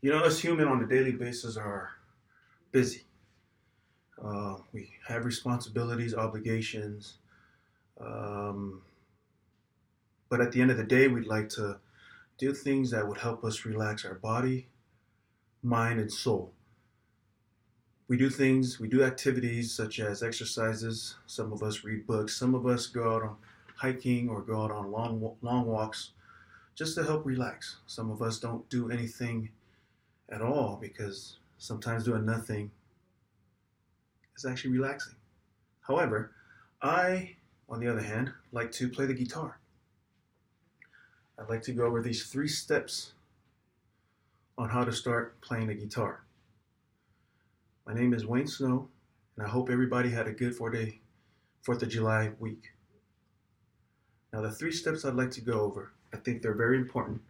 Us human on a daily basis are busy. We have responsibilities, obligations, um, but at the end of the day, we'd like to do things that would help us relax our body, mind, and soul. We do activities such as exercises. Some of us read books. Some of us go out on hiking or go out on long walks just to help relax. Some of us don't do anything at all because sometimes doing nothing is actually relaxing. However, I, on the other hand, like to play the guitar. I'd like to go over these 3 steps on how to start playing the guitar. My name is Wayne Snow, and I hope everybody had a good 4th of July week. Now, the 3 steps I'd like to go over, I think they're very important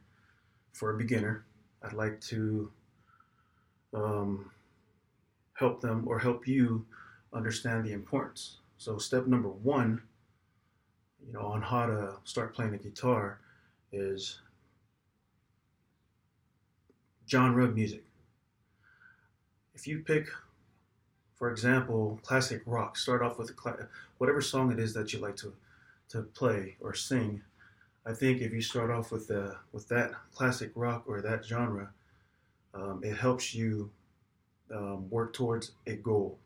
for a beginner. I'd like to um, help them or help you understand the importance. So, step number 1, on how to start playing the guitar is genre of music. If you pick, for example, classic rock, start off with whatever song it is that you like to play or sing. I think if you start off with that classic rock or that genre, it helps you work towards a goal.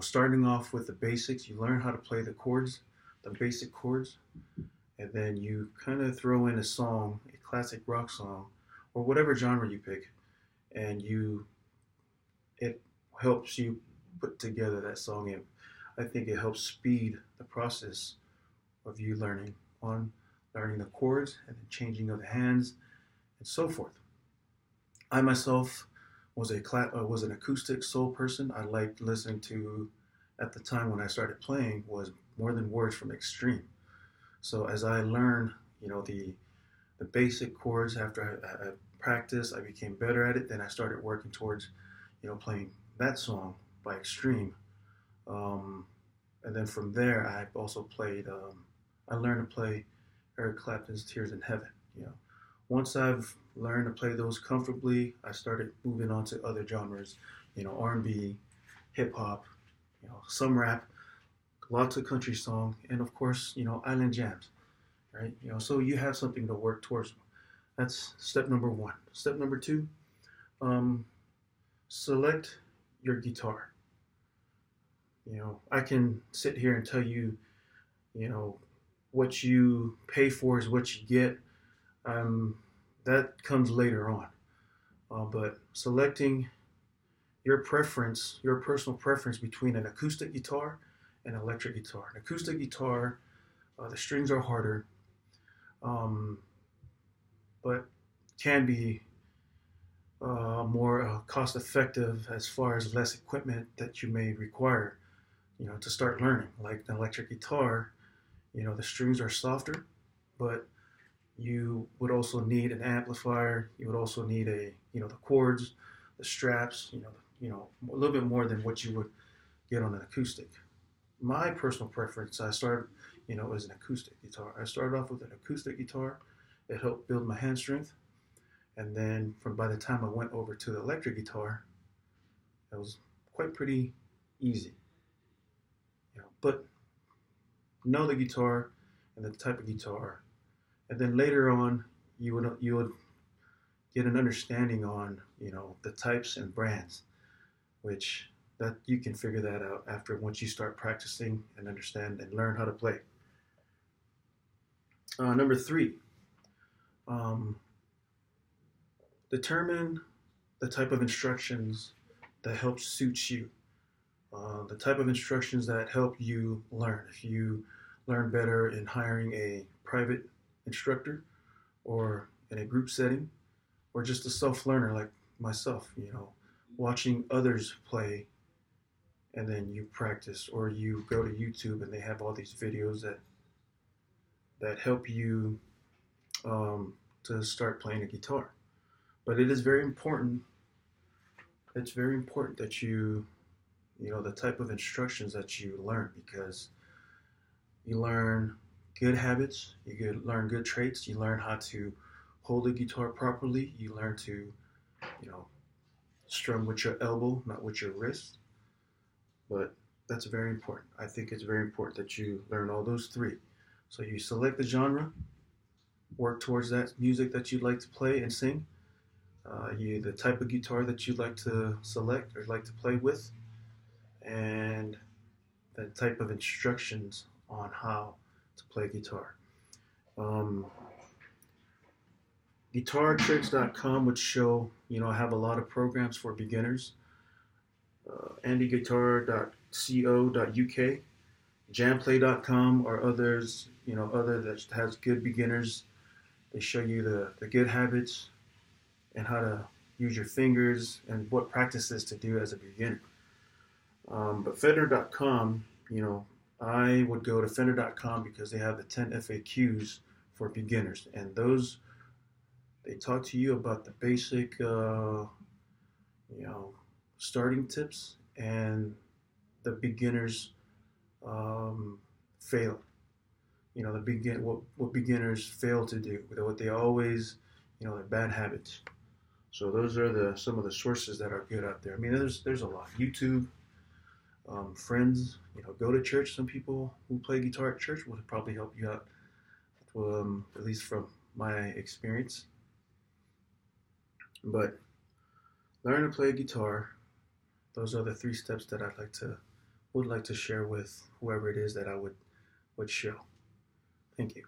Starting off with the basics, you learn how to play the chords, the basic chords, and then you kind of throw in a song, a classic rock song, or whatever genre you pick, and it helps you put together that song. And I think it helps speed the process of you learning the chords and the changing of the hands and so forth. I myself was an acoustic soul person. I liked listening to at the time when I started playing was More Than Words from Extreme. So as I learned, the basic chords after I practiced, I became better at it. Then I started working towards, playing that song by Extreme. Um, and then from there, I also played. I learned to play Eric Clapton's "Tears in Heaven." Once I've learned to play those comfortably, I started moving on to other genres. R&B, hip hop, some rap, lots of country song, and of course, island jams. Right? So you have something to work towards. That's step number 1. Step number 2, um, select your guitar. I can sit here and tell you, you know, what you pay for is what you get. Um, that comes later on. But selecting your personal preference between an acoustic guitar and an electric guitar. An acoustic guitar, the strings are harder, um, but can be more cost effective as far as less equipment that you may require, to start learning. Like an electric guitar, the strings are softer, but you would also need an amplifier. You would also need the chords, the straps, a little bit more than what you would get on an acoustic. My personal preference, I started, as an acoustic guitar. I started off with an acoustic guitar. It helped build my hand strength. And then by the time I went over to the electric guitar, it was quite pretty easy. But know the guitar and the type of guitar, and then later on, you would get an understanding on the types and brands, which that you can figure that out after once you start practicing and understand and learn how to play. Number 3, um, determine the type of instructions that help suit you. The type of instructions that help you learn. If you learn better in hiring a private instructor or in a group setting, or just a self learner like myself, watching others play and then you practice, or you go to YouTube and they have all these videos that help you to start playing a guitar. But it is very important. It's very important that the type of instructions that you learn, because you learn good habits, you learn good traits, you learn how to hold the guitar properly. You learn to, you know, strum with your elbow, not with your wrist. But that's very important. I think it's very important that you learn all those three. So you select the genre, work towards that music that you'd like to play and sing. You the type of guitar that you'd like to select or like to play with, and the type of instructions on how to play guitar. Um, GuitarTricks.com would show, I have a lot of programs for beginners. AndyGuitar.co.uk, Jamplay.com, or others, other that has good beginners. They show you the good habits and how to use your fingers and what practices to do as a beginner. But Fender.com, I would go to Fender.com because they have the 10 FAQs for beginners, and those they talk to you about the basic, starting tips and the beginners fail. What beginners fail to do, what they always, their bad habits. So those are some of the sources that are good out there. I mean, there's a lot. YouTube, friends, go to church. Some people who play guitar at church would probably help you out, at least from my experience. But learn to play guitar. Those are the 3 steps that would like to share with whoever it is that I would show. Thank you.